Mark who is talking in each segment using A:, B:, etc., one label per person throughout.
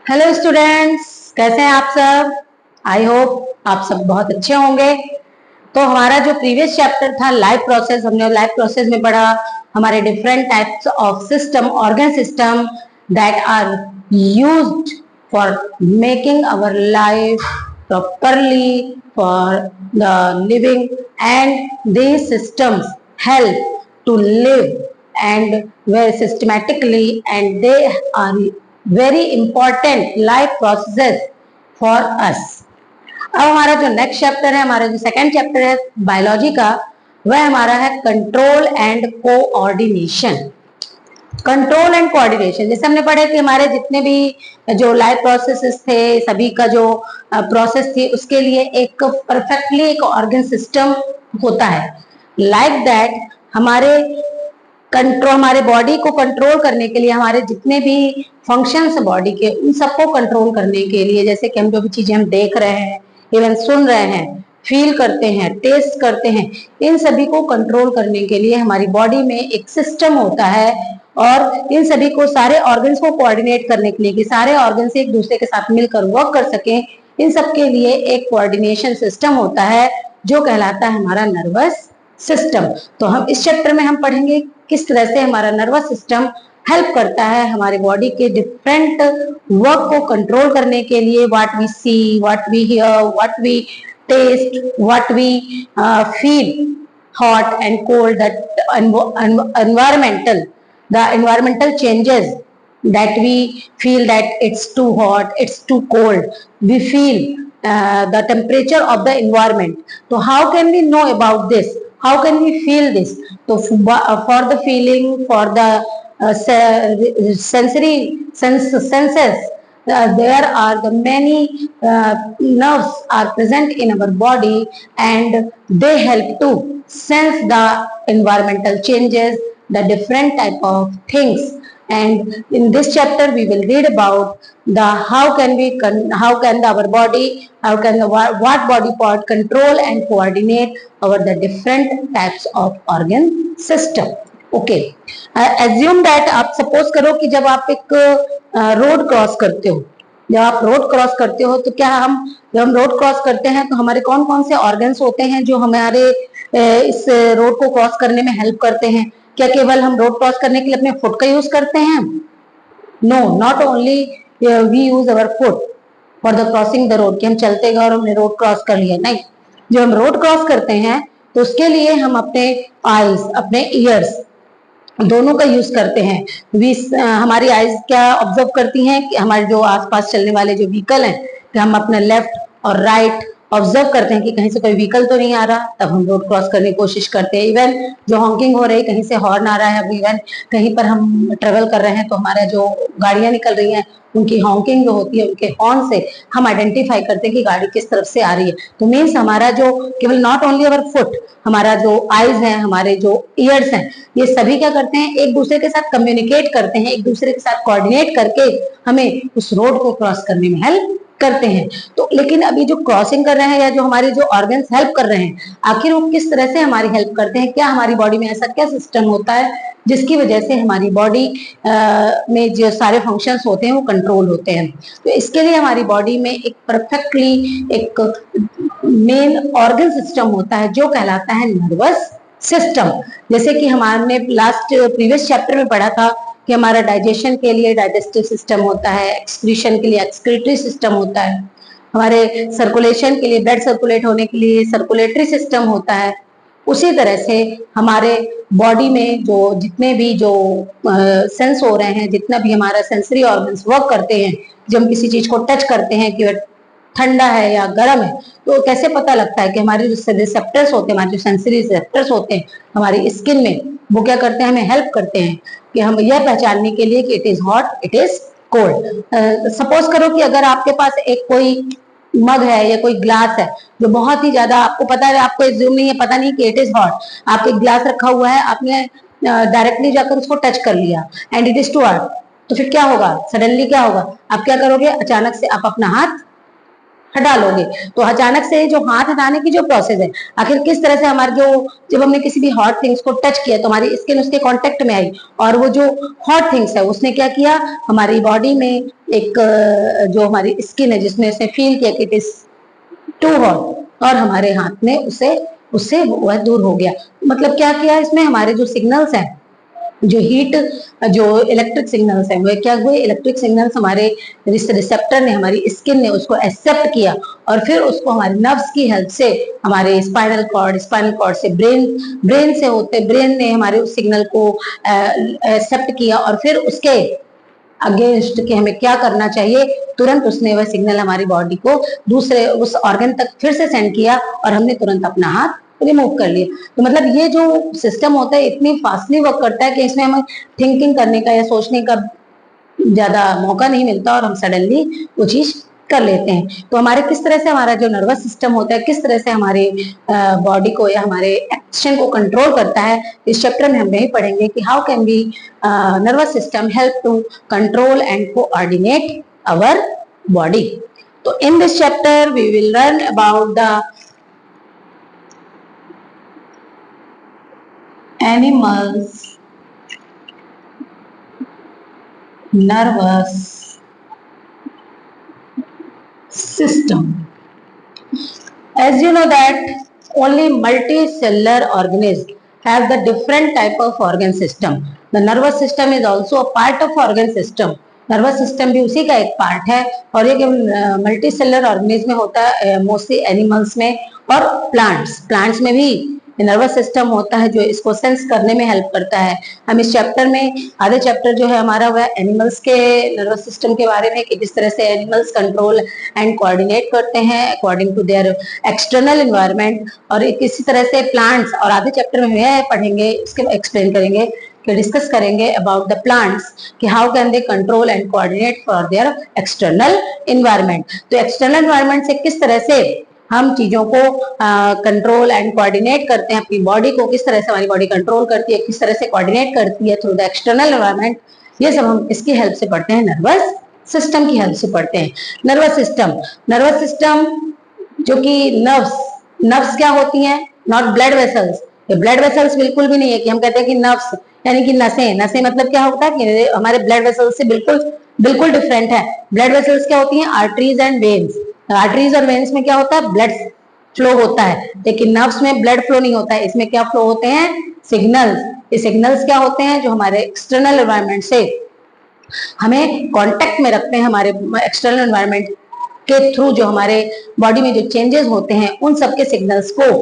A: Hello students, कैसे हैं आप सब। आई होप आप सब बहुत अच्छे होंगे। तो हमारा जो प्रीवियस चैप्टर था लाइफ प्रोसेस, हमने लाइफ प्रोसेस में पढ़ा हमारे different types of system, organ system that are used for making our life properly for the living, and these systems help to live and very systematically, and they are very important life processes for us. अब हमारा जो next chapter है, हमारा जो second chapter है biology का, वह हमारा है control and coordination. Control and coordination, जैसे हमने पढ़े कि हमारे जितने भी जो लाइफ प्रोसेसेस थे, सभी का जो प्रोसेस थी, उसके लिए एक परफेक्टली एक ऑर्गन सिस्टम होता है। लाइक दैट हमारे कंट्रोल, हमारे बॉडी को कंट्रोल करने के लिए, हमारे जितने भी फंक्शंस बॉडी के, उन सबको कंट्रोल करने के लिए, जैसे कि हम जो भी चीजें हम देख रहे हैं, इवन सुन रहे हैं, फील करते हैं, टेस्ट करते हैं, इन सभी को कंट्रोल करने के लिए हमारी बॉडी में एक सिस्टम होता है। और इन सभी को, सारे ऑर्गन्स को कोऑर्डिनेट करने के लिए, कि सारे ऑर्गन्स एक दूसरे के साथ मिलकर वर्क कर सकें, इन सब के लिए एक कोऑर्डिनेशन सिस्टम होता है जो कहलाता है हमारा नर्वस सिस्टम। तो हम इस चैप्टर में हम पढ़ेंगे किस तरह से हमारा नर्वस सिस्टम हेल्प करता है हमारे बॉडी के डिफरेंट वर्क को कंट्रोल करने के लिए। What we see, what we hear, what we taste, what we feel, hot and cold, that the environmental changes, that we feel that it's too hot, it's too cold, we feel the temperature of the environment. So how can we know about this, how can we feel this? So for the feeling, for the sensory senses, there are the many nerves are present in our body, and they help to sense the environmental changes, the different type of things. And in this chapter we will read about the how can our body, how can the what body part control and coordinate our the different types of organ system. Okay, assume that, आप suppose करो कि जब आप एक road cross करते हो, जब आप रोड क्रॉस करते हो, तो क्या जब हम रोड क्रॉस करते हैं तो हमारे कौन कौन से ऑर्गन्स होते हैं जो हमारे इस रोड को क्रॉस करने में हेल्प करते हैं? क्या केवल हम रोड क्रॉस करने के लिए अपने फुट का यूज करते हैं? No, not only we use our foot for the crossing the road, कि हम चलते गए और हमने रोड क्रॉस कर लिया, नहीं। जब हम रोड क्रॉस करते हैं तो उसके लिए हम अपने आईज, अपने ईयर्स, दोनों का यूज करते हैं। हमारी आईज क्या ऑब्जर्व करती हैं कि हमारे जो आसपास चलने वाले जो व्हीकल हैं, कि हम अपने लेफ्ट और राइट ऑब्जर्व करते हैं कि कहीं से कोई व्हीकल तो नहीं आ रहा, तब हम रोड क्रॉस करने की कोशिश करते हैं। इवन जो हॉकिंग हो रही है, कहीं से हॉर्न आ रहा है, इवन कहीं पर हम ट्रेवल कर रहे हैं तो हमारे जो गाड़ियां निकल रही हैं, उनकी हॉकिंग जो होती है, उनके हॉर्न से हम आइडेंटिफाई करते हैं कि गाड़ी किस तरफ से आ रही है। तो मीन्स हमारा जो केवल नॉट ओनली अवर फुट, हमारा जो आईज है, हमारे जो ईयर्स हैं, ये सभी क्या करते हैं, एक दूसरे के साथ कम्युनिकेट करते हैं, एक दूसरे के साथ कोऑर्डिनेट करके हमें उस रोड को क्रॉस करने में हेल्प करते हैं। तो लेकिन अभी जो क्रॉसिंग कर रहे हैं या जो हमारे जो ऑर्गन्स हेल्प कर रहे हैं, आखिर वो किस तरह से हमारी हेल्प करते हैं? क्या हमारी बॉडी में ऐसा क्या सिस्टम होता है जिसकी वजह से हमारी बॉडी में जो सारे फंक्शंस होते हैं वो कंट्रोल होते हैं? तो इसके लिए हमारी बॉडी में एक परफेक्टली एक मेन ऑर्गन सिस्टम होता है जो कहलाता है नर्वस सिस्टम। जैसे कि हमारे लास्ट प्रीवियस चैप्टर में पढ़ा था कि हमारा डाइजेशन के लिए डाइजेस्टिव सिस्टम होता है, एक्सक्रीशन के लिए एक्सक्रीटरी सिस्टम होता है, हमारे सर्कुलेशन के लिए, ब्लड सर्कुलेट होने के लिए सर्कुलेटरी सिस्टम होता है। उसी तरह से हमारे बॉडी में जो जितने भी जो सेंस हो रहे हैं, जितना भी हमारा सेंसरी ऑर्गन्स वर्क करते हैं, जब हम किसी चीज को टच करते हैं कि ठंडा है या गर्म है, तो कैसे पता लगता है? कि हमारे जो रिसेप्टर्स होते हैं, हमारे जो सेंसरी रिसेप्टर्स होते हैं हमारी स्किन में, वो क्या करते हैं, हमें हेल्प करते हैं कि हम यह पहचानने के लिए कि it is hot, it is cold. Suppose करो कि अगर आपके पास एक कोई मग है या कोई ग्लास है जो बहुत ही ज्यादा, आपको पता है, आपको जूम नहीं है, पता नहीं कि इट इज हॉट, आप एक ग्लास रखा हुआ है, आपने डायरेक्टली जाकर उसको टच कर लिया and it is too hot, तो फिर क्या होगा? सडनली क्या होगा? आप क्या करोगे? अचानक से आप अपना हाथ हटा लोगे। तो अचानक से जो हाथ हटाने की जो प्रोसेस है, आखिर किस तरह से हमारे जो, जब हमने किसी भी हॉट थिंग्स को टच किया तो हमारी स्किन उसके कांटेक्ट में आई, और वो जो हॉट थिंग्स है उसने क्या किया, हमारी बॉडी में एक जो हमारी स्किन है जिसने उसे फील किया कि इट इज टू हॉट, और हमारे हाथ में उससे उससे वह दूर हो गया। मतलब क्या किया इसमें, हमारे जो सिग्नल्स हैं, जो हीट, जो इलेक्ट्रिक सिग्नल्स हैं, वो क्या हुए, इलेक्ट्रिक सिग्नल्स हमारे रिसेप्टर ने, हमारी स्किन ने उसको एक्सेप्ट किया, और फिर उसको हमारे नर्व्स की हेल्प से, हमारे स्पाइनल कॉर्ड से ब्रेन से होते, ब्रेन ने हमारे उस सिग्नल को एक्सेप्ट किया, और फिर उसके अगेंस्ट कि हमें क्या करना चाहिए, तुरंत उसने वह सिग्नल हमारी बॉडी को दूसरे उस ऑर्गन तक फिर से सेंड किया, और हमने तुरंत अपना हाथ रिमूव कर लिया। तो मतलब ये जो सिस्टम होता है इतनी फास्टली वर्क करता है कि इसमें हमें थिंकिंग करने का या सोचने का ज्यादा मौका नहीं मिलता, और हम सडनली वो चीज कर लेते हैं। तो हमारे किस तरह से हमारा जो नर्वस सिस्टम होता है, किस तरह से हमारे बॉडी को या हमारे एक्शन को कंट्रोल करता है, इस चैप्टर में हम यही पढ़ेंगे कि how can be nervous system help to control and coordinate our body. तो in this chapter we will learn about the animals nervous system. As you know that only multicellular organisms have the different type of organ system. The nervous system is also a part of organ system. Nervous system भी उसी का एक part है, और ये multi cellular organism में होता है, मोस्टली एनिमल्स में और प्लांट्स में भी नर्वस सिस्टम होता है जो इसको सेंस करने में हेल्प करता है। हम इस चैप्टर में, आधे चैप्टर जो है हमारा वह एनिमल्स के नर्वस सिस्टम के बारे में, कि किस तरह से एनिमल्स कंट्रोल एंड कोऑर्डिनेट करते हैं according to their external environment, और किसी तरह से प्लांट्स, और आधे चैप्टर में यह पढ़ेंगे, इसके एक्सप्लेन करेंगे कि डिस्कस करेंगे अबाउट द प्लांट्स कि how can they control and coordinate for their external environment. तो एक्सटर्नल एनवायरनमेंट से किस तरह से हम चीजों को कंट्रोल एंड कोऑर्डिनेट करते हैं, अपनी बॉडी को किस तरह से हमारी बॉडी कंट्रोल करती है, किस तरह से कोऑर्डिनेट करती है थ्रू द एक्सटर्नल एनवायरनमेंट, ये सब हम इसकी हेल्प से पढ़ते हैं, नर्वस सिस्टम की हेल्प से पढ़ते हैं। नर्वस सिस्टम जो कि नर्व्स क्या होती हैं, नॉट ब्लड वेसल्स। ये ब्लड वेसल्स बिल्कुल भी नहीं है कि हम कहते हैं कि नर्व्स यानी कि नसें मतलब क्या होता है कि हमारे ब्लड वेसल्स से बिल्कुल डिफरेंट है। ब्लड वेसल्स क्या होती हैं, आर्टरीज एंड वेन्स। आर्टरीज और वेन्स में क्या होता है, ब्लड फ्लो होता है, लेकिन नर्व्स में ब्लड फ्लो नहीं होता है। इसमें क्या फ्लो होते हैं, सिग्नल्स। ये सिग्नल्स क्या होते हैं, जो हमारे एक्सटर्नल एनवायरनमेंट से हमें कांटेक्ट में रखते हैं, हमारे एक्सटर्नल एनवायरनमेंट के थ्रू जो हमारे बॉडी में जो चेंजेस होते हैं उन सबके सिग्नल्स को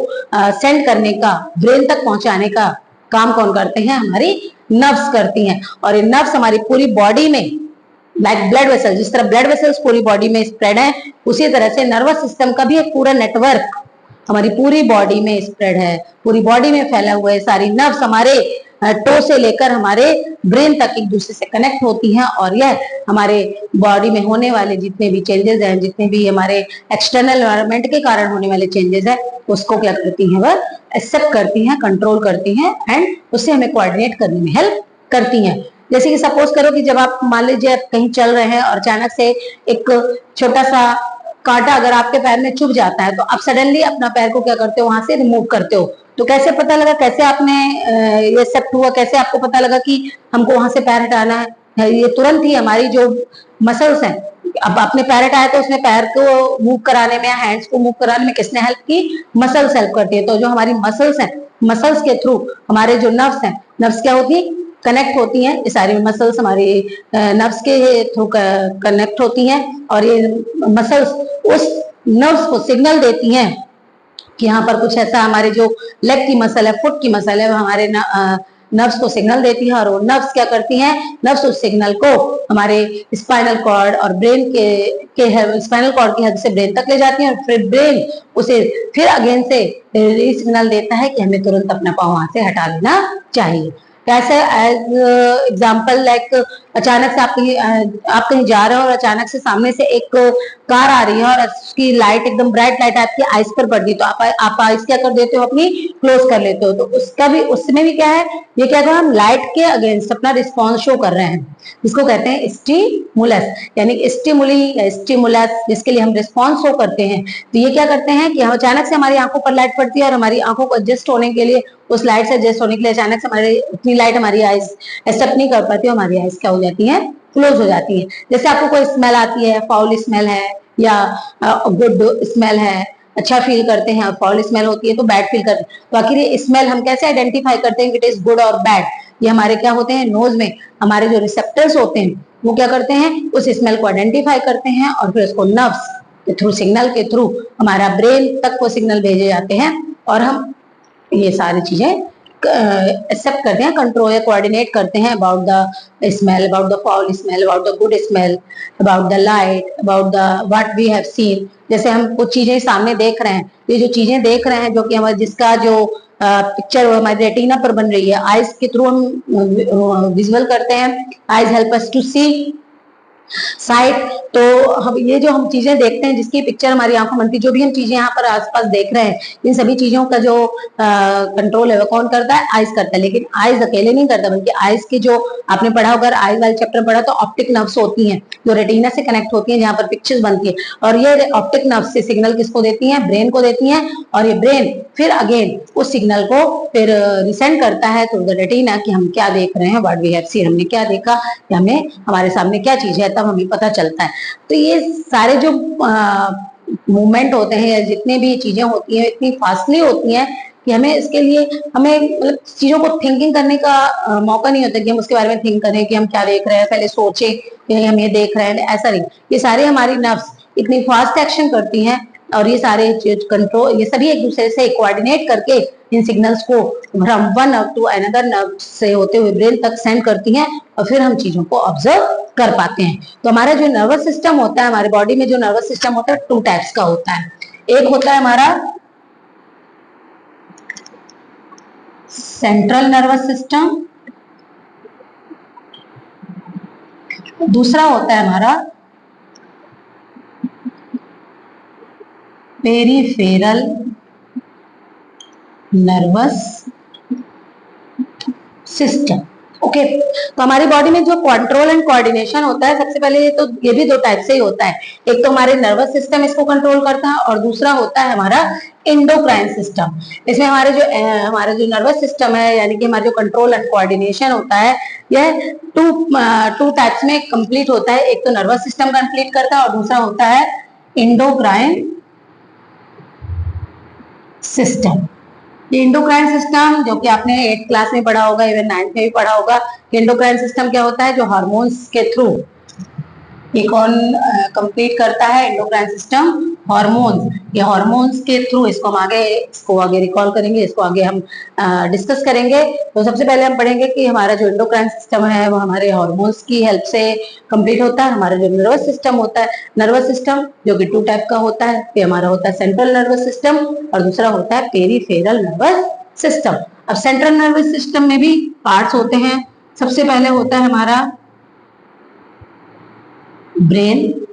A: सेंड करने का, ब्रेन तक पहुंचाने का काम कौन करते हैं, हमारी नर्व्स करती हैं। और ये नर्व्स हमारी पूरी बॉडी में, लाइक ब्लड वेसल्स, जिस तरह ब्लड वेसल्स पूरी बॉडी में स्प्रेड है, उसी तरह से नर्वस सिस्टम का भी एक पूरा नेटवर्क हमारी पूरी बॉडी में स्प्रेड है, पूरी बॉडी में फैला हुआ है। सारी नर्व्स हमारे टो से लेकर हमारे ब्रेन तक एक दूसरे से कनेक्ट होती हैं, और यह हमारे बॉडी में होने वाले जितने भी चेंजेस हैं, जितने भी हमारे एक्सटर्नल एनवायरनमेंट के कारण होने वाले चेंजेस हैं, उसको क्या करती हैं, वह एक्सेप्ट करती हैं, कंट्रोल करती हैं, एंड उससे हमें कोऑर्डिनेट करने में हेल्प करती हैं। जैसे कि सपोज करो कि जब आप मान लीजिए कहीं चल रहे हैं और अचानक से एक छोटा सा कांटा अगर आपके पैर में चुभ जाता है, तो आप सडनली अपना पैर को क्या करते हो, वहां से रिमूव करते हो। तो कैसे पता लगा, कैसे आपने ये एक्सेप्ट हुआ, कैसे आपको पता लगा कि हमको वहां से पैर हटाना है? ये तुरंत ही हमारी जो मसल्स हैं, अब आपने पैर हटाया तो उसने पैर को मूव कराने में या हैंड्स को मूव कराने में किसने हेल्प की, मसल्स हेल्प करती है। तो जो हमारी मसल्स हैं, मसल्स के थ्रू हमारे जो नर्व्स हैं, नर्व्स क्या होती है, कनेक्ट होती हैं। ये सारी मसल्स हमारी नर्व्स के थ्रू कनेक्ट होती हैं, और ये मसल्स उस नर्व्स को सिग्नल देती हैं कि यहाँ पर कुछ ऐसा, हमारे जो लेग की मसल है, फुट की मसल है, वो हमारे नर्व्स को सिग्नल देती है, और वो नर्व्स क्या करती हैं, नर्व्स उस सिग्नल को हमारे स्पाइनल कॉर्ड और ब्रेन के स्पाइनल कॉर्ड की हेल्प से ब्रेन तक ले जाती हैं, और फिर ब्रेन उसे फिर अगेन से सिग्नल देता है कि हमें तुरंत अपना पाँव वहां से हटा लेना चाहिए। कैसे, एज एग्जाम्पल लाइक अचानक से आप कहीं जा रहे हो और अचानक से सामने से एक कार आ रही है और उसकी लाइट एकदम ब्राइट लाइट आपकी आइस पर पड़ गई, तो आप आइस क्या कर देते हो, अपनी क्लोज कर लेते हो। तो उसका भी, उसमें भी क्या है, ये क्या है, हम लाइट के अगेंस्ट अपना रिस्पॉन्स शो कर रहे हैं। जिसको कहते हैं स्टिमुलस, यानी स्टिमुली या स्टिमुलस, जिसके लिए हम रिस्पॉन्स शो करते हैं। तो ये क्या करते हैं कि हम अचानक से हमारी आंखों पर लाइट पड़ती है और हमारी आंखों को एडजस्ट होने के लिए, उस लाइट से एडजस्ट होने के लिए अचानक से हमारी इतनी लाइट हमारी आईज एक्सेप्ट नहीं कर पाती, हमारी आईज क्या हो जाती है, क्लोज हो जाती है। जैसे आपको कोई स्मेल आती है, फाउल स्मेल है या गुड स्मेल है, अच्छा फील करते हैं, और फाउल स्मेल होती है तो बैड फील करते हैं। तो आखिर ये स्मेल हम कैसे आइडेंटिफाई करते हैं कि इट इज गुड और बैड? ये हमारे क्या होते हैं, नोज में हमारे जो रिसेप्टर्स होते हैं वो क्या करते हैं, उस स्मेल को आइडेंटिफाई करते हैं और फिर उसको नर्व्स के थ्रू, सिग्नल के थ्रू हमारा ब्रेन तक वो सिग्नल भेजे जाते हैं और हम ये सारी चीजें एक्सेप्ट करते हैं, कंट्रोल या कोऑर्डिनेट करते हैं about the smell, about the foul smell, about the good smell, about the light, about the what we have seen. जैसे हम कुछ चीजें सामने देख रहे हैं, ये जो चीजें देख रहे हैं जो कि हमारे जिसका जो पिक्चर हमारे रेटिना पर बन रही है, आइज के थ्रू हम विजुअल करते हैं। Eyes help us to see sight. तो हम ये जो हम चीजें देखते हैं जिसकी पिक्चर हमारी आंखों में बनती है, जो भी हम चीजें यहाँ पर आसपास देख रहे हैं, इन सभी चीजों का जो कंट्रोल है वो कौन करता है, आइज करता है। लेकिन आइज अकेले नहीं करता, बल्कि आइज के जो आपने पढ़ा होगा, आइज वाले चैप्टर पढ़ा तो ऑप्टिक नर्व्स होती हैं जो रेटिना से कनेक्ट होती हैं, जहाँ पर पिक्चर्स बनती है। और ये ऑप्टिक नर्व्स से सिग्नल किसको देती हैं, ब्रेन को देती हैं, और ये ब्रेन फिर अगेन उस सिग्नल को फिर रिसेंड करता है टू द रेटिना कि हम क्या देख रहे हैं, व्हाट वी हैव सीन, हमने क्या देखा, हमें हमारे सामने क्या चीज है, तब हमें पता चलता है। तो ये सारे जो मूवमेंट होते हैं या जितने भी चीजें होती हैं इतनी फास्टली होती हैं कि हमें इसके लिए हमें मतलब चीजों को थिंकिंग करने का मौका नहीं होता कि हम उसके बारे में थिंक करें कि हम क्या देख रहे हैं, पहले सोचें कि हम ये देख रहे हैं, ऐसा नहीं। ये सारे हमारी नर्व्स इतनी फास्ट एक्शन करती हैं और ये सारे कंट्रोल, ये सभी एक दूसरे से कोऑर्डिनेट करके इन सिग्नल्स को from one nerve to another nerve से होते हुए ब्रेन तक सेंड करती हैं और फिर हम चीजों को ऑब्जर्व कर पाते हैं। तो हमारा जो नर्वस सिस्टम होता है, हमारे बॉडी में जो नर्वस सिस्टम होता है, टू टाइप्स का होता है। एक होता है हमारा सेंट्रल नर्वस सिस्टम, दूसरा होता है हमारा पेरिफेरल नर्वस सिस्टम। ओके, तो हमारी बॉडी में जो कंट्रोल एंड कोऑर्डिनेशन होता है, सबसे पहले तो ये भी दो टाइप से ही होता है। एक तो हमारे नर्वस सिस्टम इसको कंट्रोल करता है और दूसरा होता है हमारा एंडोक्राइन सिस्टम। इसमें हमारा जो नर्वस सिस्टम है, यानी कि हमारा जो कंट्रोल एंड कोऑर्डिनेशन होता है, यह टू टाइप्स में कंप्लीट होता है। एक तो नर्वस सिस्टम कंप्लीट करता है और दूसरा होता है एंडोक्राइन सिस्टम। एंडोक्राइन सिस्टम जो कि आपने 8th क्लास में पढ़ा होगा, इवन 9th में भी पढ़ा होगा। एंडोक्राइन सिस्टम क्या होता है, जो हार्मोन्स के थ्रू ये कौन कंप्लीट करता है, एंडोक्राइन सिस्टम हार्मोन्स। ये हार्मोन्स के थ्रू इसको आगे रिकॉल करेंगे, इसको आगे हम डिस्कस करेंगे। तो सबसे पहले हम पढ़ेंगे कि हमारा जो एंडोक्राइन सिस्टम है वो हमारे हार्मोन्स की हेल्प से कंप्लीट होता है। हमारा जो नर्वस सिस्टम होता है, नर्वस सिस्टम जो कि 2 टाइप का होता है, ये हमारा होता है सेंट्रल नर्वस सिस्टम और दूसरा होता है पेरिफेरल नर्वस सिस्टम। अब सेंट्रल नर्वस सिस्टम में भी पार्ट्स होते हैं। सबसे पहले होता है हमारा ब्रेन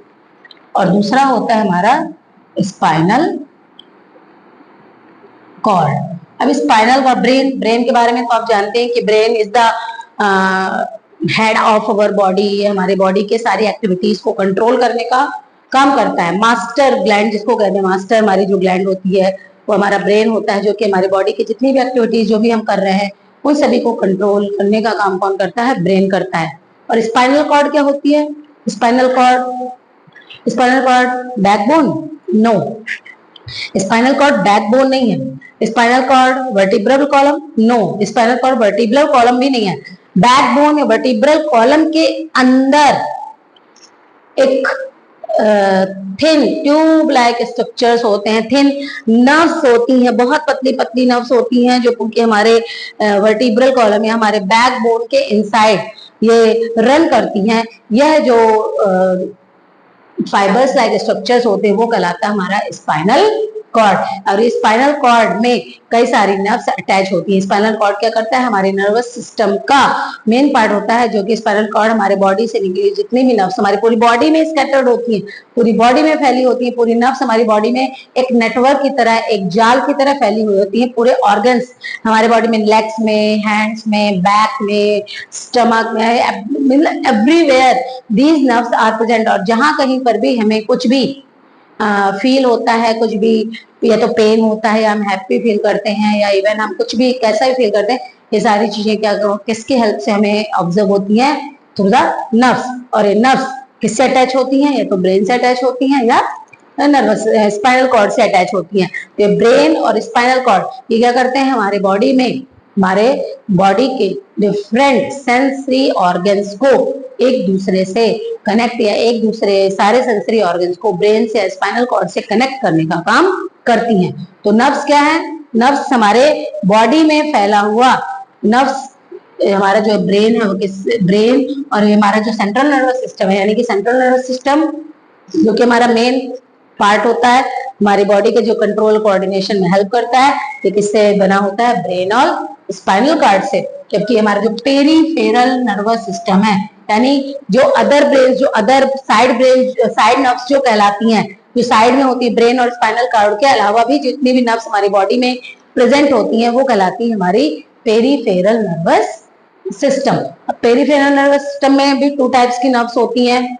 A: और दूसरा होता है हमारा स्पाइनल कॉर्ड। अब स्पाइनल कॉर्ड, ब्रेन के बारे में तो आप जानते हैं कि brain is the head of our body. ये हमारे बॉडी के सारी एक्टिविटीज को कंट्रोल करने का काम करता है। मास्टर ग्लैंड जिसको कहते हैं, मास्टर हमारी जो ग्लैंड होती है वो हमारा ब्रेन होता है, जो कि हमारे बॉडी की जितनी भी एक्टिविटीज जो भी हम कर रहे हैं उन सभी को कंट्रोल करने का काम कौन करता है, ब्रेन करता है। और स्पाइनल कॉर्ड क्या होती है, spinal cord backbone, no, spinal cord backbone नहीं है। Spinal cord vertebral column, no, spinal cord vertebral column भी नहीं है। बैकबोन या वर्टिब्रल कॉलम के अंदर एक थिन ट्यूब लाइक स्ट्रक्चर्स होते हैं, थिन नर्व्स होती हैं, बहुत पतली पतली नर्व्स होती हैं जो कि हमारे वर्टिब्रल कॉलम या हमारे बैकबोन के इनसाइड ये रन करती हैं। यह जो फाइबर्स लाइक स्ट्रक्चर्स होते हैं वो कहलाता है हमारा स्पाइनल कॉर्ड। और इस स्पाइनल कॉर्ड में कई सारी नर्व्स अटैच होती है। स्पाइनल कॉर्ड क्या करता है, हमारे नर्वस सिस्टम का मेन पार्ट होता है, जो कि स्पाइनल कॉर्ड हमारे बॉडी से निकली जितनी भी नर्व्स हमारी पूरी बॉडी में स्कैटर्ड होती है, पूरी बॉडी में फैली होती है। पूरी नर्व्स हमारी बॉडी में एक नेटवर्क की तरह, एक जाल की तरह फैली हुई होती है। पूरे ऑर्गन्स हमारे बॉडी में, लेग्स में, हैंड्स में, बैक में, स्टमक में, everywhere these nerves are present. और जहां कहीं पर भी हमें कुछ भी फील होता है, कुछ भी, या तो पेन होता है, या हम हैप्पी फील करते हैं, या इवन हम कुछ भी कैसा भी फील करते हैं, ये सारी चीजें क्या किसकी हेल्प से हमें ऑब्जर्व होती हैं, थ्रू द नर्व्स। और ये नर्व्स किससे अटैच होती हैं, या तो ब्रेन से अटैच होती हैं या नर्वस स्पाइनल कॉर्ड से अटैच होती हैं। तो ब्रेन और स्पाइनल कॉर्ड ये क्या करते हैं, हमारे बॉडी में, हमारे बॉडी के डिफरेंट सेंसरी ऑर्गन्स को एक दूसरे से कनेक्ट, या एक दूसरे सारे सेंसरी ऑर्गन्स को ब्रेन से, स्पाइनल कॉर्ड से कनेक्ट करने का काम करती हैं। तो नर्व्स क्या है, नर्व्स हमारे बॉडी में फैला हुआ, नर्व्स हमारा जो ब्रेन है वो ब्रेन, और हमारा जो सेंट्रल नर्वस सिस्टम है, यानी कि सेंट्रल नर्वस सिस्टम जो कि हमारा मेन पार्ट होता है, हमारी बॉडी के जो कंट्रोल कोऑर्डिनेशन में हेल्प करता है, ये किससे बना होता है, ब्रेन और स्पाइनल कॉर्ड से। जबकि हमारा जो पेरीफेरल नर्वस सिस्टम है, यानी जो अदर ब्रेन, जो other side brain, side nerves जो कहलाती हैं, जो साइड में होती है ब्रेन और स्पाइनल कॉर्ड के अलावा भी जितनी भी नर्व्स हमारी बॉडी में प्रेजेंट होती हैं, वो कहलाती है हमारी peripheral nervous system. Peripheral nervous system में भी टू टाइप्स की नर्व्स होती हैं।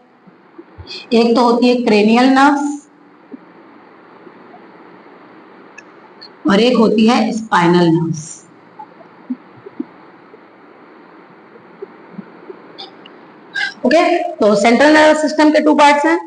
A: एक तो होती है क्रेनियल नर्व्स और एक होती है स्पाइनल नर्व्स। ओके, तो सेंट्रल नर्वस सिस्टम के टू पार्ट्स हैं,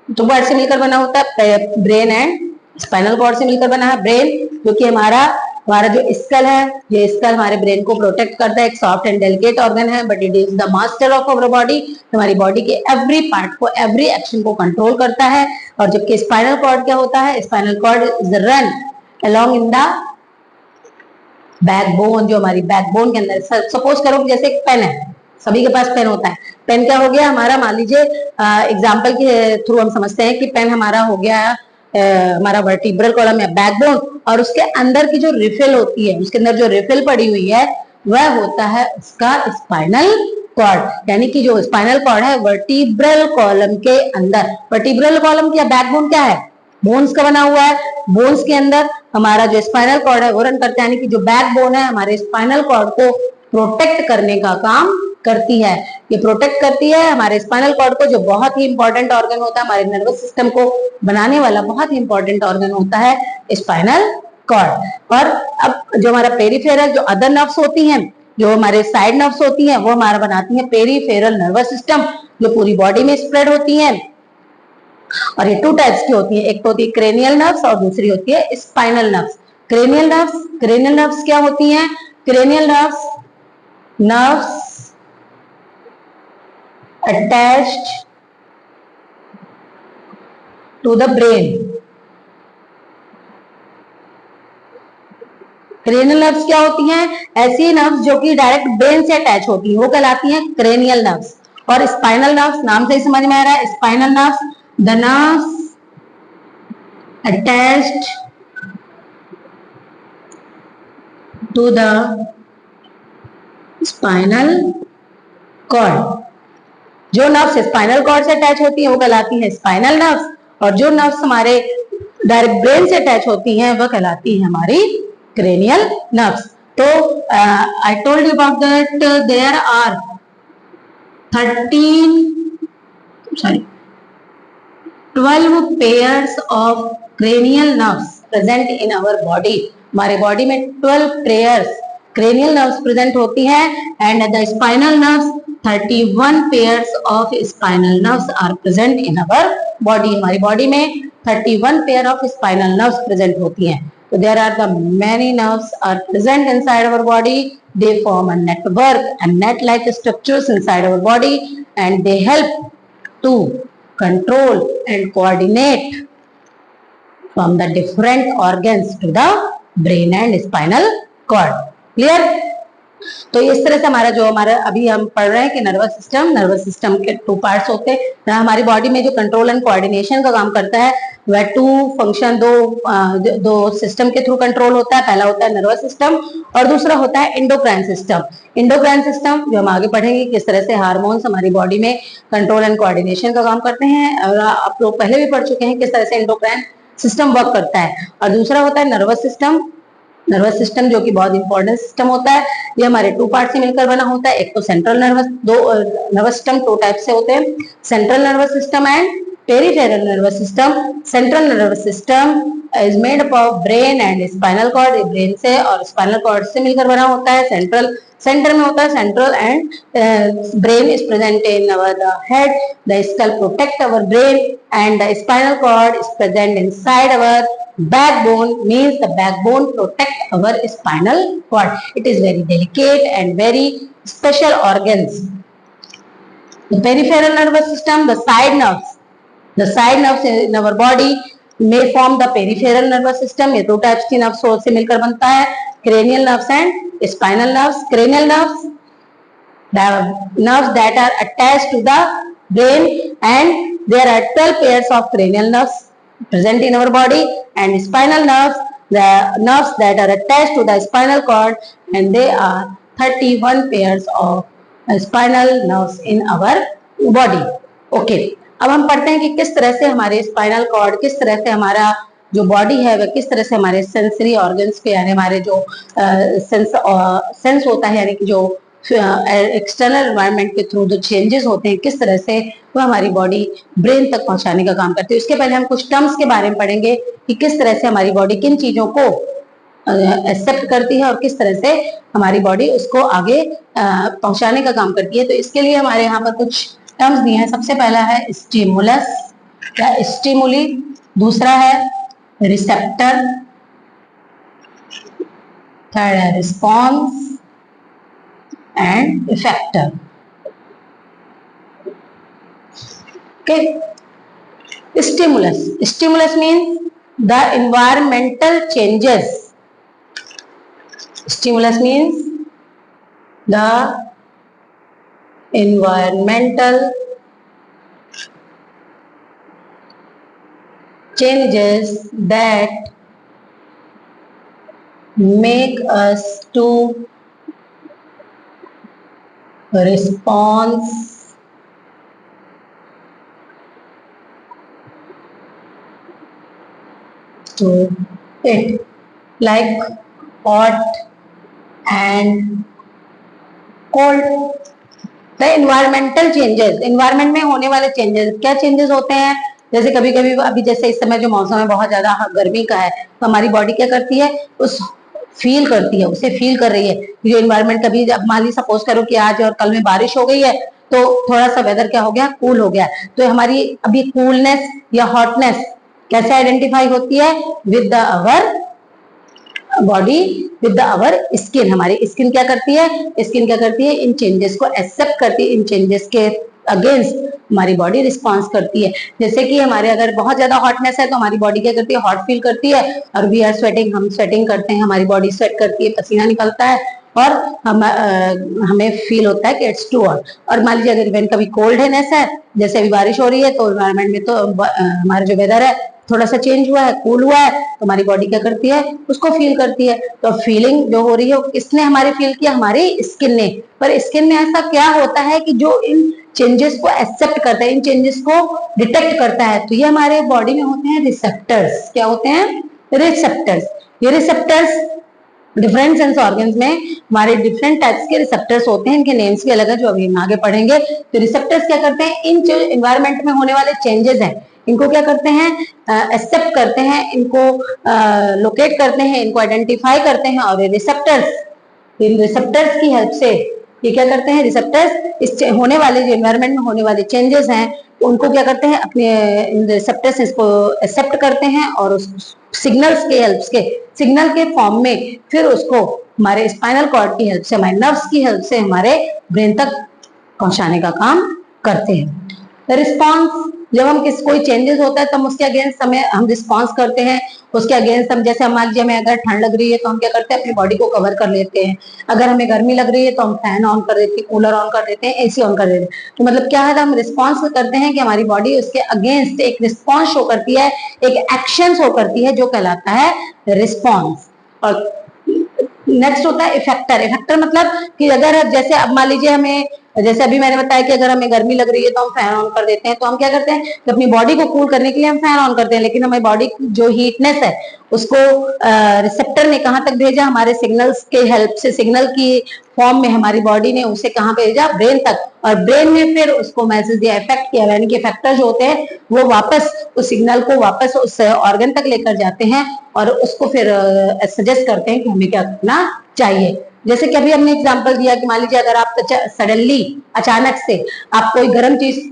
A: टू पार्ट से मिलकर बना होता है, ब्रेन एंड स्पाइनल कॉर्ड से मिलकर बना है। ब्रेन जो कि हमारा जो स्कल है, ये स्कल हमारे ब्रेन को प्रोटेक्ट करता है, एक सॉफ्ट एंड डेलिकेट ऑर्गन है, but it is the master of our body, हमारी बॉडी के एवरी पार्ट को, एवरी एक्शन को कंट्रोल करता है। और जबकि स्पाइनल कॉर्ड क्या होता है, spinal cord is run along in the backbone, जो हमारी बैकबोन के अंदर, सपोज करो जैसे एक पेन है, सभी के पास पेन होता है। पेन क्या हो गया हमारा, मान लीजिए एग्जांपल के थ्रू हम समझते हैं कि पेन हमारा हो गया हमारा वर्टिब्रल कॉलम या बैकबोन, और उसके अंदर की जो रिफिल होती है, उसके अंदर जो रिफिल पड़ी हुई है, वह होता है उसका स्पाइनल कॉर्ड। यानी कि जो स्पाइनल कॉर्ड है वर्टिब्रल कॉलम के अंदर, वर्टिब्रल कॉलम क्या, बैकबोन क्या है, बोन्स का बना हुआ है, बोन्स के अंदर हमारा जो स्पाइनल कॉर्ड है वो रन करता है। यानी कि जो बैकबोन है हमारे स्पाइनल कॉर्ड को प्रोटेक्ट करने का काम करती है। ये प्रोटेक्ट करती है हमारे स्पाइनल कॉर्ड को, जो बहुत ही इंपॉर्टेंट ऑर्गन होता है, हमारे नर्वस सिस्टम को बनाने वाला बहुत ही इंपॉर्टेंट ऑर्गन होता है स्पाइनल कॉर्ड। और अब जो हमारा पेरीफेरल, जो अदर नर्व्स होती हैं, जो हमारे साइड नर्व्स होती हैं, वो हमारा बनाती है पेरीफेरल नर्वस सिस्टम, जो पूरी बॉडी में स्प्रेड होती है। और ये टू टाइप्स की होती है, एक तो होती है क्रेनियल नर्व्स और दूसरी होती है स्पाइनल नर्व्स। क्रेनियल नर्व्स क्या होती हैं, cranial nerves attached to the brain. Cranial nerves क्या होती हैं, ऐसी नर्व्स जो कि डायरेक्ट ब्रेन से अटैच होती हैं, वो कहलाती हैं क्रेनियल नर्व्स। और स्पाइनल नर्व्स, नाम से ही समझ में आ रहा है, spinal nerves, the nerves attached to the spinal cord। जो नर्व्स स्पाइनल कॉर्ड से अटैच होती है वो कहलाती है स्पाइनल नर्व्स, और जो नर्व्स हमारे डायरेक्ट ब्रेन से अटैच होती हैं वह कहलाती है हमारी क्रेनियल नर्व्स। तो I told you about that there are 12 pairs of cranial nerves present in our body। हमारे बॉडी में 12 पेयर्स क्रेनियल नर्व्स प्रेजेंट होती हैं, and the spinal nerves 31 pairs of spinal nerves are present in our body. हमारी body में 31 pair of spinal nerves present होती हैं। तो there are the many nerves are present inside our body, they form a network and net like structures inside our body, and they help to control and coordinate from the different organs to the brain and spinal cord। clear? तो इस तरह से हमारा जो अभी हम पढ़ रहे हैं कि नर्वस सिस्टम के टू पार्ट्स होते हैं। हमारी बॉडी में जो कंट्रोल एंड कोऑर्डिनेशन का काम करता है वह टू फंक्शन दो सिस्टम के थ्रू कंट्रोल होता है। पहला होता है नर्वस सिस्टम और दूसरा होता है एंडोक्राइन सिस्टम। एंडोक्राइन सिस्टम जो हम आगे पढ़ेंगे किस तरह से हार्मोन्स हमारी बॉडी में कंट्रोल एंड कोऑर्डिनेशन का काम करते हैं, और आप लोग पहले भी पढ़ चुके हैं किस तरह से एंडोक्राइन सिस्टम वर्क करता है। और दूसरा होता है नर्वस सिस्टम। नर्वस सिस्टम जो कि बहुत इंपॉर्टेंट सिस्टम होता है, ये हमारे टू पार्ट से मिलकर बना होता है। एक तो सेंट्रल नर्वस, दो नर्वस सिस्टम टू टाइप से होते हैं, central nervous system and peripheral nervous system. Central nervous system is made up of brain and spinal cord, brain से और स्पाइनल कॉर्ड से मिलकर बना होता है। सेंटर में होता है central and brain is present in our the head, the skull protect our brain and the spinal cord is present inside our backbone, means the backbone protect our spinal cord. It is very delicate and very special organs. The peripheral nervous system, the side nerves in our body may form the peripheral nervous system. ये दो types की nerves से मिलकर बनता है, cranial nerves and spinal nerves. Cranial nerves, the nerves that are attached to the brain, and there are 12 pairs of cranial nerves present in our body, and spinal nerves, the nerves that are attached to the spinal cord, and they are 31 pairs of spinal nerves in our body. Okay, अब हम पढ़ते हैं कि किस तरह से हमारे spinal cord, किस तरह से हमारा जो बॉडी है वह किस तरह से हमारे सेंसरी ऑर्गन्स पे, यानी हमारे जो सेंस होता है, यानी कि जो एक्सटर्नल एनवायरनमेंट के थ्रू जो चेंजेस होते हैं किस तरह से वो हमारी बॉडी ब्रेन तक पहुंचाने का काम करती है। उसके पहले हम कुछ टर्म्स के बारे में पढ़ेंगे कि किस तरह से हमारी बॉडी किन चीजों को एक्सेप्ट करती है और किस तरह से हमारी बॉडी उसको आगे पहुंचाने का काम करती है। तो इसके लिए हमारे यहाँ पर कुछ टर्म्स दिए हैं। सबसे पहला है स्टिमुलस या स्टिमुली, दूसरा है रिसेप्टर, थर्ड है response and effector. Okay, stimulus means the environmental changes. Stimulus means the environmental changes that make us to response to it, like hot and cold. The environmental changes, environment में होने वाले changes, क्या changes होते हैं? जैसे कभी कभी अभी जैसे इस समय जो मौसम है बहुत ज्यादा गर्मी का है, तो हमारी बॉडी क्या करती है, फील करती है, उसे फील कर रही है जो इन्वायरमेंट। कभी अब मान ली सपोज करो कि आज और कल में बारिश हो गई है, तो थोड़ा सा वेदर क्या हो गया, कूल हो गया, तो हमारी अभी कूलनेस या हॉटनेस कैसे आइडेंटिफाई होती है, with the our body, with the our skin. हमारी स्किन क्या करती है, स्किन क्या करती है, इन चेंजेस को एक्सेप्ट करती है, इन चेंजेस के अगेंस्ट हमारी बॉडी रिस्पॉन्स करती है। जैसे कि हमारे अगर बहुत ज्यादा हॉटनेस है तो हमारी बॉडी क्या करती है, हॉट फील करती है, और वी आर स्वेटिंग, हम स्वेटिंग करते हैं, हमारी बॉडी स्वेट करती है, पसीना निकलता है, और हमें फील होता है कि इट्स टू हॉट। और मान लीजिए अगर इवन कभी कोल्डनेस है, जैसे अभी बारिश हो रही है, तो एनवायरमेंट में तो हमारा जो वेदर है थोड़ा सा चेंज हुआ है, कूल हुआ है, तो हमारी बॉडी क्या करती है, उसको फील करती है। तो फीलिंग जो हो रही है किसने हमारी फील किया, हमारी स्किन ने। पर स्किन में ऐसा क्या होता है कि जो इन चेंजेस को एक्सेप्ट करता है, इन चेंजेस को डिटेक्ट करता है, तो ये हमारे बॉडी में होते हैं रिसेप्टर्स। क्या होते हैं, रिसेप्टर्स। ये रिसेप्टर्स डिफरेंट सेंस ऑर्गन्स में हमारे डिफरेंट टाइप्स के रिसेप्टर्स होते हैं, इनके नेम्स भी अलग है जो अभी हम आगे पढ़ेंगे। तो रिसेप्टर्स क्या करते हैं, इन जो एनवायरमेंट में होने वाले चेंजेस हैं इनको क्या करते हैं, एक्सेप्ट करते हैं, इनको लोकेट करते हैं, इनको आइडेंटिफाई करते हैं, और रिसेप्टर्स, इन रिसेप्टर्स की हेल्प से ये क्या करते हैं, रिसेप्टर्स इस होने वाले जो एनवायरमेंट में होने वाले चेंजेस हैं उनको क्या करते हैं, अपने रिसेप्टर्स इसको एक्सेप्ट करते हैं, और उस सिग्नल्स के हेल्प से, सिग्नल के फॉर्म में फिर उसको हमारे स्पाइनल कॉर्ड की हेल्प से, हमारे नर्व्स की हेल्प से हमारे ब्रेन तक पहुंचाने का काम करते हैं। रिस्पॉन्स जब हम कोई चेंजेस होता है तब उसके अगेंस्ट हम रिस्पॉन्स करते हैं, उसके अगेंस्ट हम, जैसे मान लीजिए हमें अगर ठंड लग रही है तो हम क्या करते हैं, अपनी बॉडी को कवर कर लेते हैं। अगर हमें गर्मी लग रही है तो हम फैन ऑन कर देते हैं, कूलर ऑन कर देते हैं, एसी ऑन कर देते हैं। तो मतलब क्या है, हम रिस्पॉन्स करते हैं कि हमारी बॉडी उसके अगेंस्ट एक रिस्पॉन्स शो करती है, एक एक्शन शो करती है, जो कहलाता है रिस्पॉन्स। और नेक्स्ट होता है इफेक्टर। इफेक्टर मतलब कि अगर जैसे अब मान लीजिए हमें, जैसे अभी मैंने बताया कि अगर हमें गर्मी लग रही है तो हम फैन ऑन कर देते हैं, तो हम क्या करते हैं कि अपनी बॉडी को कूल करने के लिए हम फैन ऑन करते हैं, लेकिन हमारी बॉडी की जो हीटनेस है उसको रिसेप्टर ने कहां तक भेजा, हमारे सिग्नल्स के हेल्प से, सिग्नल की फॉर्म में हमारी बॉडी ने उसे कहां भेजा, ब्रेन तक, और ब्रेन ने फिर उसको मैसेज दिया, इफेक्ट किया, यानी कि इफेक्टर जो होते हैं वो वापस उस सिग्नल को वापस उस ऑर्गन तक लेकर जाते हैं और उसको फिर सजेस्ट करते हैं कि हमें क्या करना चाहिए। जैसे कि अभी हमने एग्जांपल दिया कि मान लीजिए अगर आप सडनली अचानक से आप कोई गर्म चीज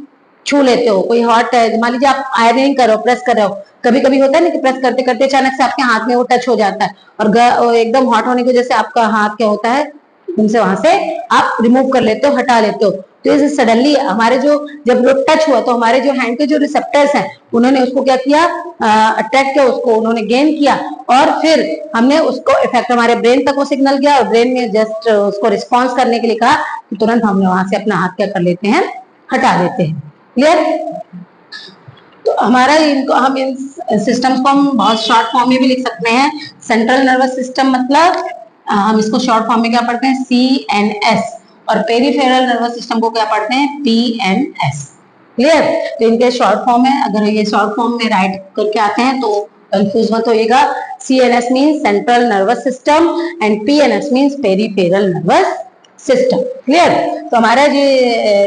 A: छू लेते हो, कोई हॉट है, मान लीजिए आप आयरनिंग करो, प्रेस कर रहे हो, कभी कभी होता है ना कि प्रेस करते करते अचानक से आपके हाथ में वो टच हो जाता है और एकदम हॉट होने की वजह से आपका हाथ क्या होता है, उनसे वहां से आप रिमूव कर लेते हो, हटा लेते हो। तो इस सडनली हमारे जो, जब वो टच हुआ तो हमारे जो हैंड के जो रिसेप्टर्स हैं उन्होंने उसको क्या किया, अट्रैक्ट किया, उसको उन्होंने गेन किया, और फिर हमने उसको इफेक्ट, हमारे ब्रेन तक वो सिग्नल गया और ब्रेन ने जस्ट उसको रिस्पॉन्स करने के लिए कहा, तो तुरंत हमने वहां से अपना हाथ क्या कर लेते हैं, हटा देते हैं। क्लियर? तो हमारा इनको, हम इन सिस्टम्स को हम बहुत शॉर्ट फॉर्म में भी लिख सकते हैं। सेंट्रल नर्वस सिस्टम मतलब हम इसको शॉर्ट फॉर्म में क्या पढ़ते हैं, CNS, और पेरिफेरल नर्वस सिस्टम को क्या पढ़ते हैं, PNS। क्लियर? तो इनके शॉर्ट फॉर्म है, अगर ये शॉर्ट फॉर्म में राइट करके आते हैं तो कंफ्यूज मत होइएगा। CNS means central nervous system and PNS means peripheral nervous system. Clear? तो हमारा जो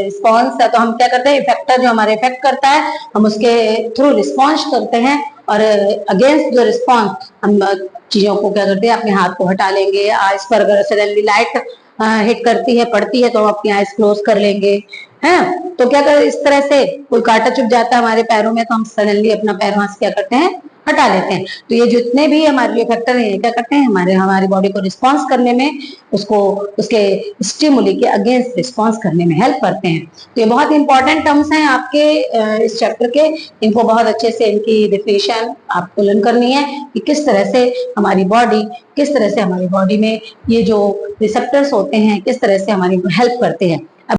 A: रिस्पॉन्स है, तो हम क्या करते हैं, इफेक्टर जो हमारे इफेक्ट करता है हम उसके थ्रू रिस्पॉन्स करते हैं, और अगेंस्ट जो रिस्पॉन्स हम चीजों को क्या करते हैं, अपने हाथ को हटा लेंगे। आइस पर अगर सडनली लाइट हिट करती है, पड़ती है, तो हम अपनी आइस क्लोज कर लेंगे, है। तो क्या कर, इस तरह से कोई कांटा चुभ जाता है हमारे पैरों में तो हम सडनली अपना पैर वहां से क्या करते हैं, हटा लेते हैं। तो ये जितने भी हमारे जो फैक्टर हैं क्या करते हैं, हमारी बॉडी को रिस्पॉन्स करने में, उसको उसके स्टिमुली के अगेंस्ट रिस्पॉन्स करने में हेल्प करते हैं। तो ये बहुत इंपॉर्टेंट टर्म्स हैं आपके इस चैप्टर के, इनको बहुत अच्छे से इनकी डेफिनेशन आपको लर्न करनी है कि किस तरह से हमारी बॉडी में ये जो रिसेप्टर्स होते हैं किस तरह से हमारी हेल्प करते हैं।